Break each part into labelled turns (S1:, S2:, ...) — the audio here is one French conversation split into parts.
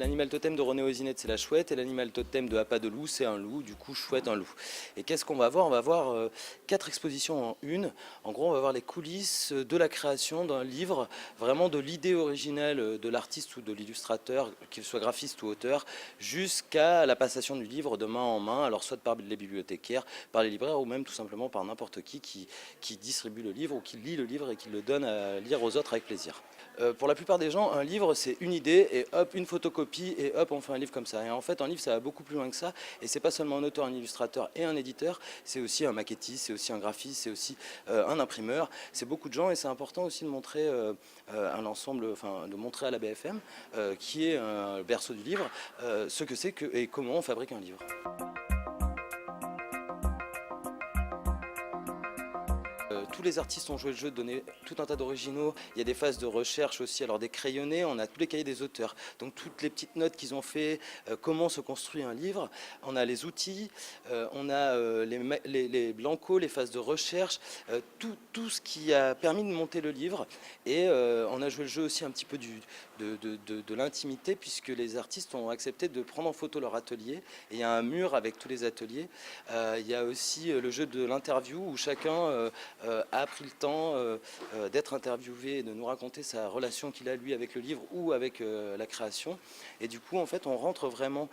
S1: l'animal totem de René Osinette, c'est la chouette, et l'animal totem de Appât de loup, c'est un loup, du coup chouette, un loup. Et qu'est-ce qu'on va voir? On va voir 4 expositions en une. En gros, on va voir les coulisses de la création d'un livre, vraiment de l'idée originelle de l'artiste ou de l'illustrateur, qu'il soit graphiste ou auteur, jusqu'à la passation du livre de main en main, alors soit par les bibliothécaires, par les libraires, ou même tout simplement par n'importe qui distribue le livre ou qui lit le livre et qui le donne à lire aux autres avec plaisir. Pour la plupart des gens, un livre, c'est une idée et hop, une photocopie et hop, on fait un livre comme ça. Et en fait, un livre, ça va beaucoup plus loin que ça. Et c'est pas seulement un auteur, un illustrateur et un éditeur, c'est aussi un maquettiste, c'est aussi un graphiste, c'est aussi un imprimeur. C'est beaucoup de gens et c'est important aussi de montrer un ensemble, enfin, de montrer à la BFM, qui est un berceau du livre, ce que c'est et comment on fabrique un livre. Tous les artistes ont joué le jeu de donner tout un tas d'originaux. Il y a des phases de recherche aussi, alors des crayonnés, on a tous les cahiers des auteurs. Donc toutes les petites notes qu'ils ont fait, comment se construit un livre. On a les outils, on a les blancos, les phases de recherche, tout ce qui a permis de monter le livre. Et on a joué le jeu aussi un petit peu de l'intimité, puisque les artistes ont accepté de prendre en photo leur atelier. Et il y a un mur avec tous les ateliers. Il y a aussi le jeu de l'interview où chacun a pris le temps d'être interviewé et de nous raconter sa relation qu'il a lui avec le livre ou avec la création. Et du coup, en fait, on rentre vraiment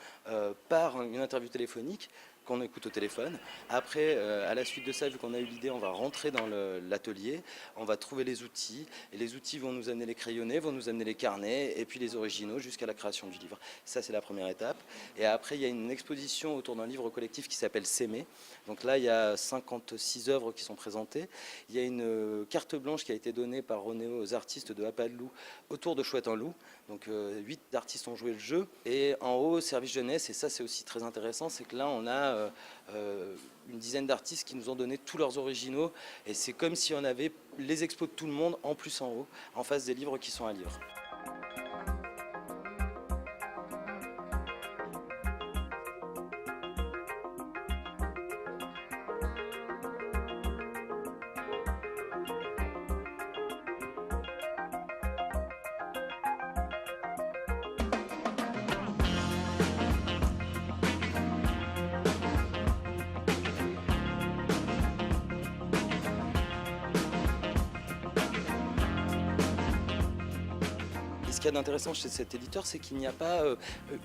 S1: par une interview téléphonique qu'on écoute au téléphone. Après, à la suite de ça, vu qu'on a eu l'idée, on va rentrer dans l'atelier, on va trouver les outils, et les outils vont nous amener les crayonnés, vont nous amener les carnets, et puis les originaux jusqu'à la création du livre. Ça, c'est la première étape. Et après, il y a une exposition autour d'un livre collectif qui s'appelle S'aimer. Donc là, il y a 56 œuvres qui sont présentées. Il y a une carte blanche qui a été donnée par Ronéo aux artistes de Appât de loup autour de Chouette un loup. Donc 8 artistes ont joué le jeu. Et en haut, service jeunesse, et ça c'est aussi très intéressant, c'est que là on a une dizaine d'artistes qui nous ont donné tous leurs originaux. Et c'est comme si on avait les expos de tout le monde en plus en haut, en face des livres qui sont à lire. Et ce qu'il y a d'intéressant chez cet éditeur, c'est qu'il n'y a pas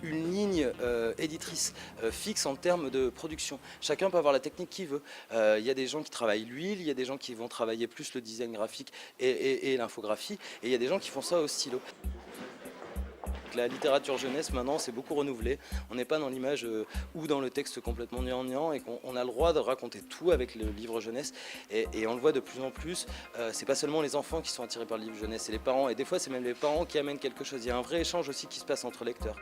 S1: une ligne éditrice fixe en termes de production. Chacun peut avoir la technique qu'il veut. Il y a des gens qui travaillent l'huile, il y a des gens qui vont travailler plus le design graphique et l'infographie, et il y a des gens qui font ça au stylo. La littérature jeunesse, maintenant, c'est beaucoup renouvelé. On n'est pas dans l'image ou dans le texte complètement gnangnan et qu'on a le droit de raconter tout avec le livre jeunesse. Et on le voit de plus en plus. C'est pas seulement les enfants qui sont attirés par le livre jeunesse, c'est les parents. Et des fois, c'est même les parents qui amènent quelque chose. Il y a un vrai échange aussi qui se passe entre lecteurs.